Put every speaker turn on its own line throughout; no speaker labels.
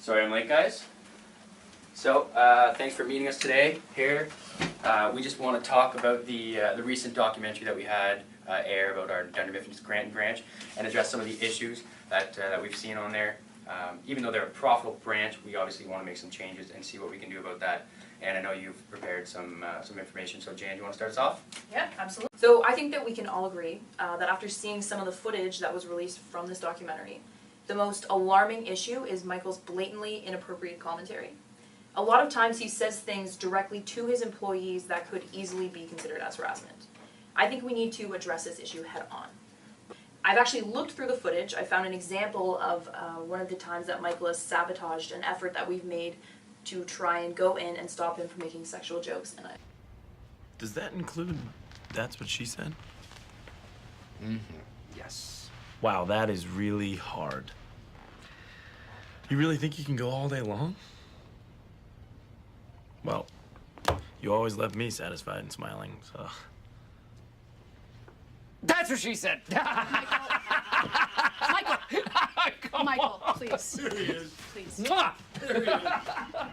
Sorry I'm late, guys. So, thanks for meeting us today here. We just want to talk about the recent documentary that we had air about our Dunder Mifflin's Granton branch and address some of the issues that we've seen on there. Even though they're a profitable branch, we obviously want to make some changes and see what we can do about that. And I know you've prepared some information. So, Jan, do you want to start us off?
Yeah, absolutely. So I think that we can all agree that after seeing some of the footage that was released from this documentary, the most alarming issue is Michael's blatantly inappropriate commentary. A lot of times he says things directly to his employees that could easily be considered as harassment. I think we need to address this issue head on. I've actually looked through the footage. I found an example of one of the times that Michael has sabotaged an effort that we've made to try and go in and stop him from making sexual jokes. And
Does that include that's what she said?
Mm-hmm. Yes.
Wow, that is really hard. You really think you can go all day long? Well, you always left me satisfied and smiling, so...
That's what she said.
Michael, please.
There he is.
Please.
Mwah! There he is.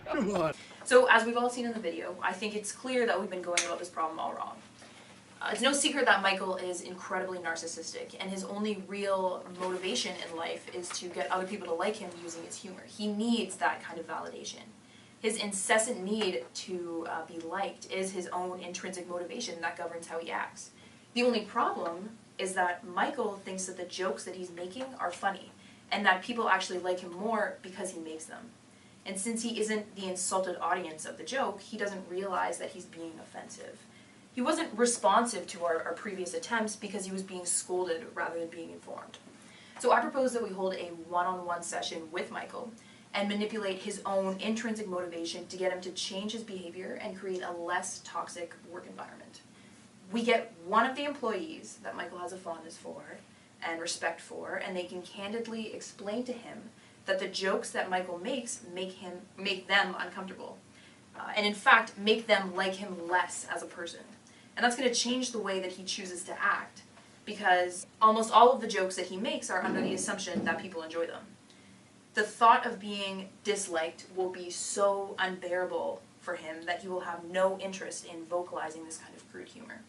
Come on.
so as we've all seen in the video, I think it's clear that we've been going about this problem all wrong. It's no secret that Michael is incredibly narcissistic, and his only real motivation in life is to get other people to like him using his humor. He needs that kind of validation. His incessant need to be liked is his own intrinsic motivation that governs how he acts. The only problem is that Michael thinks that the jokes that he's making are funny, and that people actually like him more because he makes them. And since he isn't the insulted audience of the joke, he doesn't realize that he's being offensive. He wasn't responsive to our previous attempts because he was being scolded rather than being informed. So I propose that we hold a one-on-one session with Michael and manipulate his own intrinsic motivation to get him to change his behavior and create a less toxic work environment. We get one of the employees that Michael has a fondness for and respect for, and they can candidly explain to him that the jokes that Michael makes make them uncomfortable. And in fact, make them like him less as a person. And that's going to change the way that he chooses to act, because almost all of the jokes that he makes are under the assumption that people enjoy them. The thought of being disliked will be so unbearable for him that he will have no interest in vocalizing this kind of crude humor.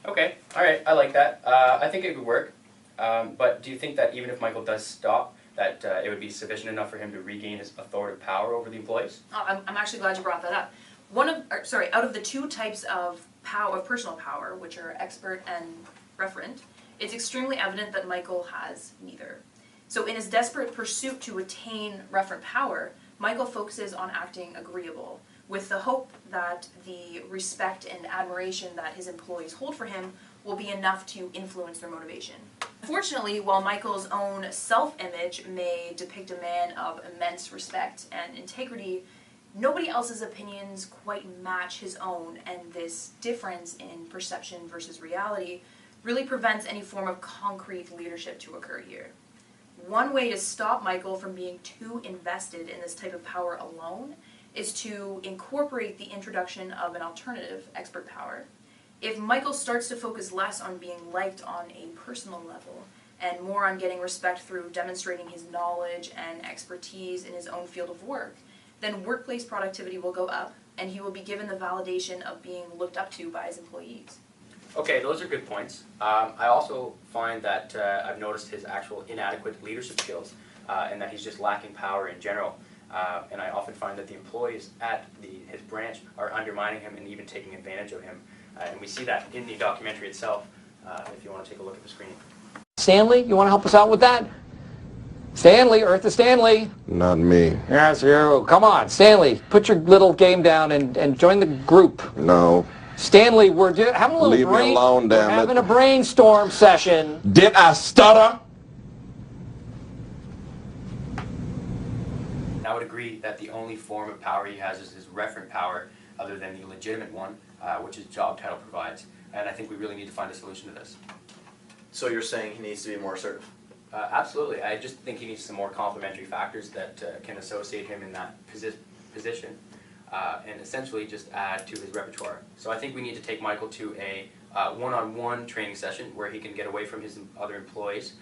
Okay, all right, I like that. I think it would work. But do you think that even if Michael does stop, that it would be sufficient enough for him to regain his authoritative power over the employees?
I'm actually glad you brought that up. Out of the two types of personal power, which are expert and referent, it's extremely evident that Michael has neither. So in his desperate pursuit to attain referent power, Michael focuses on acting agreeable, with the hope that the respect and admiration that his employees hold for him will be enough to influence their motivation. Unfortunately, while Michael's own self-image may depict a man of immense respect and integrity, nobody else's opinions quite match his own, and this difference in perception versus reality really prevents any form of concrete leadership to occur here. One way to stop Michael from being too invested in this type of power alone is to incorporate the introduction of an alternative, expert power. If Michael starts to focus less on being liked on a personal level and more on getting respect through demonstrating his knowledge and expertise in his own field of work, then workplace productivity will go up and he will be given the validation of being looked up to by his employees.
Okay, those are good points. I also find that I've noticed his actual inadequate leadership skills and that he's just lacking power in general. And I often find that the employees at his branch are undermining him and even taking advantage of him. And we see that in the documentary itself, if you want to take a look at the screen.
Stanley, you want to help us out with that? Stanley, Eartha Stanley.
Not me.
Yes, you. Come on, Stanley, put your little game down and join the group.
No.
Stanley, we're having a little
Leave me alone, damn
we're having
it.
a brainstorm session.
Did I stutter?
I would agree that the only form of power he has is his referent power, other than the legitimate one, which his job title provides. And I think we really need to find a solution to this.
So you're saying he needs to be more assertive?
Absolutely. I just think he needs some more complementary factors that can associate him in that position and essentially just add to his repertoire. So I think we need to take Michael to a one-on-one training session where he can get away from his other employees,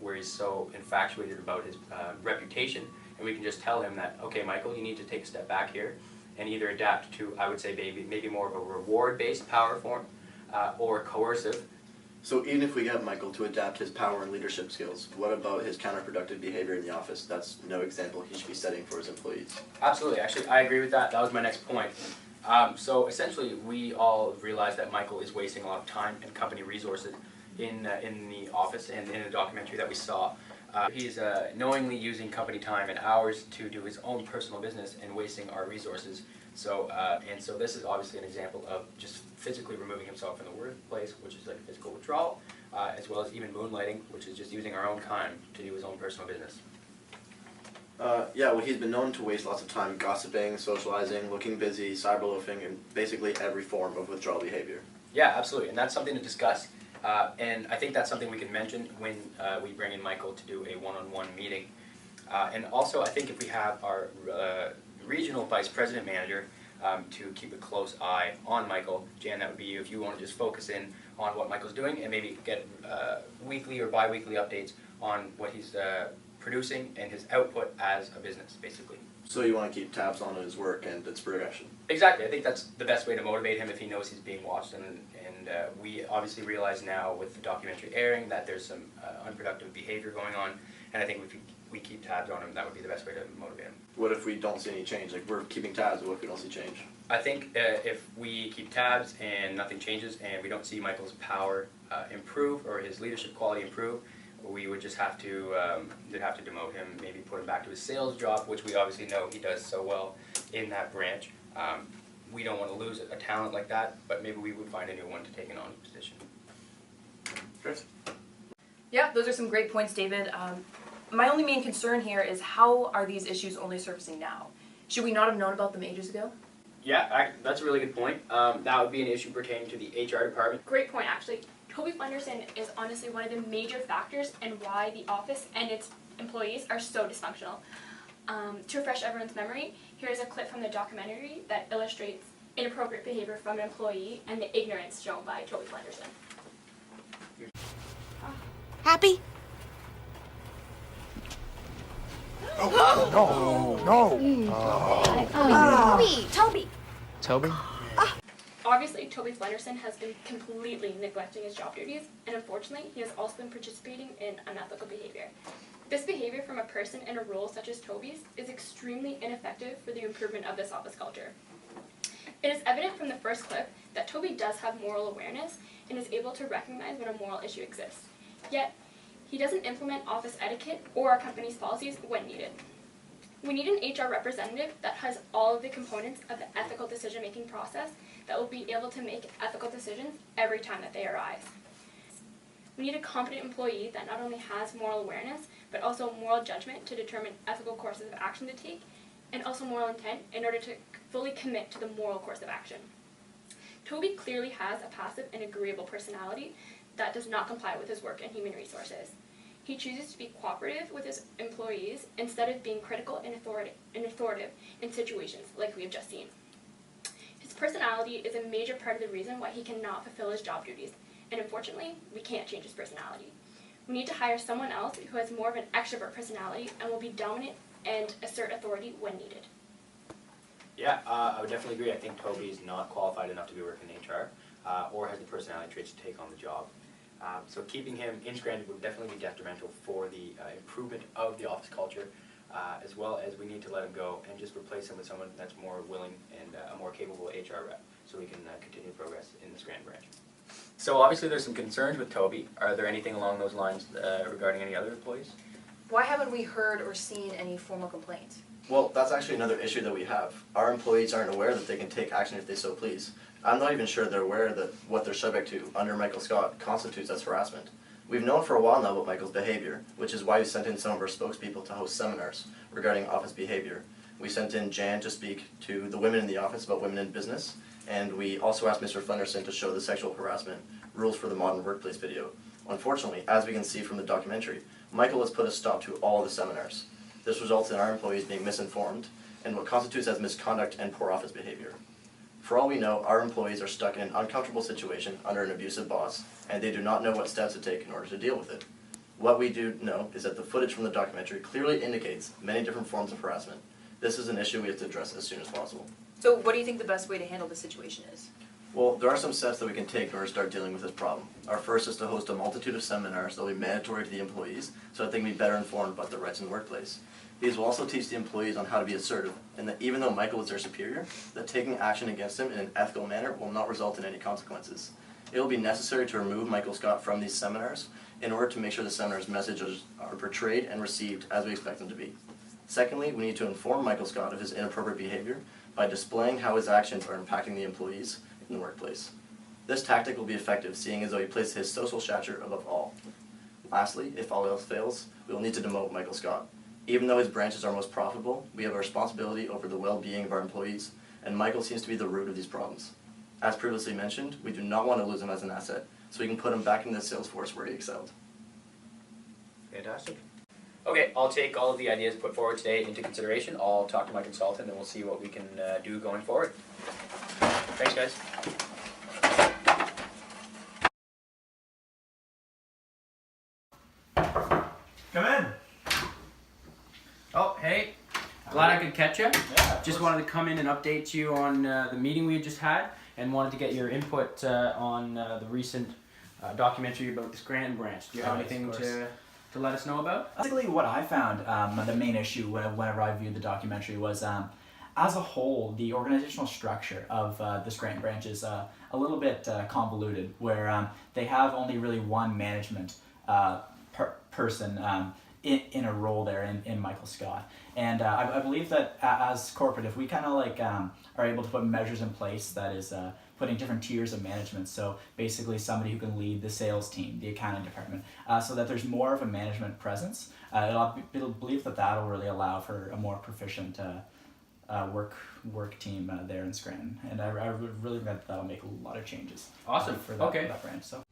where he's so infatuated about his reputation, and we can just tell him that, okay, Michael, you need to take a step back here and either adapt to, I would say, maybe more of a reward-based power form or coercive.
So even if we get Michael to adapt his power and leadership skills, what about his counterproductive behavior in the office? That's no example he should be setting for his employees.
Absolutely. Actually, I agree with that. That was my next point. So essentially, we all realize that Michael is wasting a lot of time and company resources in the office and in the documentary that we saw. He's knowingly using company time and hours to do his own personal business and wasting our resources. So so this is obviously an example of just physically removing himself from the workplace, which is like physical withdrawal, as well as even moonlighting, which is just using our own time to do his own personal business.
Yeah, well, he's been known to waste lots of time gossiping, socializing, looking busy, cyberloafing, and basically every form of withdrawal behavior.
Yeah, absolutely, and that's something to discuss. And I think that's something we can mention when we bring in Michael to do a one-on-one meeting. And also, I think if we have our regional vice president manager to keep a close eye on Michael, Jan, that would be you, if you want to just focus in on what Michael's doing and maybe get weekly or bi-weekly updates on what he's producing and his output as a business, basically.
So you want to keep tabs on his work and its progression.
Exactly. I think that's the best way to motivate him if he knows he's being watched. And we obviously realize now with the documentary airing that there's some unproductive behavior going on. And I think if we keep tabs on him, that would be the best way to motivate him.
What if we don't see any change? Like, we're keeping tabs, but what if we don't see change?
I think if we keep tabs and nothing changes and we don't see Michael's power improve or his leadership quality improve, we would just have to demote him, maybe put him back to his sales job, which we obviously know he does so well in that branch. We don't want to lose a talent like that, but maybe we would find a new one to take an on position.
Chris?
Yeah, those are some great points, David. My only main concern here is how are these issues only surfacing now? Should we not have known about them ages ago?
Yeah, that's a really good point. That would be an issue pertaining to the HR department.
Great point, actually. Toby Flenderson is honestly one of the major factors in why the office and its employees are so dysfunctional. To refresh everyone's memory, here's a clip from the documentary that illustrates inappropriate behavior from an employee and the ignorance shown by Toby Flenderson.
Happy?
Toby!
Toby?
Obviously, Toby Flenderson has been completely neglecting his job duties, and unfortunately, he has also been participating in unethical behavior. This behavior from a person in a role such as Toby's is extremely ineffective for the improvement of this office culture. It is evident from the first clip that Toby does have moral awareness and is able to recognize when a moral issue exists. Yet, he doesn't implement office etiquette or our company's policies when needed. We need an HR representative that has all of the components of the ethical decision-making process that will be able to make ethical decisions every time that they arise. We need a competent employee that not only has moral awareness, but also moral judgment to determine ethical courses of action to take, and also moral intent in order to fully commit to the moral course of action. Toby clearly has a passive and agreeable personality that does not comply with his work in human resources. He chooses to be cooperative with his employees instead of being critical and authoritative in situations like we have just seen. His personality is a major part of the reason why he cannot fulfill his job duties, and unfortunately, we can't change his personality. We need to hire someone else who has more of an extrovert personality and will be dominant and assert authority when needed.
Yeah, I would definitely agree. I think Toby is not qualified enough to be working in HR or has the personality traits to take on the job. So keeping him in Scranton would definitely be detrimental for the improvement of the office culture, as well as we need to let him go and just replace him with someone that's more willing and a more capable HR rep so we can continue progress in the Scranton branch. So obviously there's some concerns with Toby. Are there anything along those lines regarding any other employees?
Why haven't we heard or seen any formal complaints?
Well, that's actually another issue that we have. Our employees aren't aware that they can take action if they so please. I'm not even sure they're aware that what they're subject to under Michael Scott constitutes as harassment. We've known for a while now about Michael's behavior, which is why we sent in some of our spokespeople to host seminars regarding office behavior. We sent in Jan to speak to the women in the office about women in business, and we also asked Mr. Flenderson to show the sexual harassment rules for the modern workplace video. Unfortunately, as we can see from the documentary, Michael has put a stop to all of the seminars. This results in our employees being misinformed and what constitutes as misconduct and poor office behavior. For all we know, our employees are stuck in an uncomfortable situation under an abusive boss, and they do not know what steps to take in order to deal with it. What we do know is that the footage from the documentary clearly indicates many different forms of harassment. This is an issue we have to address as soon as possible.
So what do you think the best way to handle this situation is?
Well, there are some steps that we can take in order to start dealing with this problem. Our first is to host a multitude of seminars that will be mandatory to the employees so that they can be better informed about their rights in the workplace. These will also teach the employees on how to be assertive, and that even though Michael is their superior, that taking action against him in an ethical manner will not result in any consequences. It will be necessary to remove Michael Scott from these seminars in order to make sure the seminar's messages are portrayed and received as we expect them to be. Secondly, we need to inform Michael Scott of his inappropriate behavior by displaying how his actions are impacting the employees in the workplace. This tactic will be effective, seeing as though he places his social stature above all. Lastly, if all else fails, we will need to demote Michael Scott. Even though his branch is our most profitable, we have a responsibility over the well-being of our employees, and Michael seems to be the root of these problems. As previously mentioned, we do not want to lose him as an asset, so we can put him back into the sales force where he excelled.
Fantastic. Okay, I'll take all of the ideas put forward today into consideration. I'll talk to my consultant and we'll see what we can do going forward. Thanks, guys.
Come in.
Oh, hey. Glad I could catch you.
Yeah.
Just wanted to come in and update you on the meeting we had just had and wanted to get your input on the recent documentary about the Scranton branch. Do you have
Yes,
anything
of
to let us know about?
Basically, what I found, the main issue whenever I viewed the documentary was, as a whole, the organizational structure of the Scranton branch is a little bit convoluted, where they have only really one management person in a role there in Michael Scott. And I believe that as corporate, if we kind of like are able to put measures in place that is putting different tiers of management, so basically somebody who can lead the sales team, the accounting department, so that there's more of a management presence, it'll believe that that'll really allow for a more proficient work team there in Scranton. And I really think that that'll make a lot of changes
Awesome.
for that,
Okay.
for that branch. So.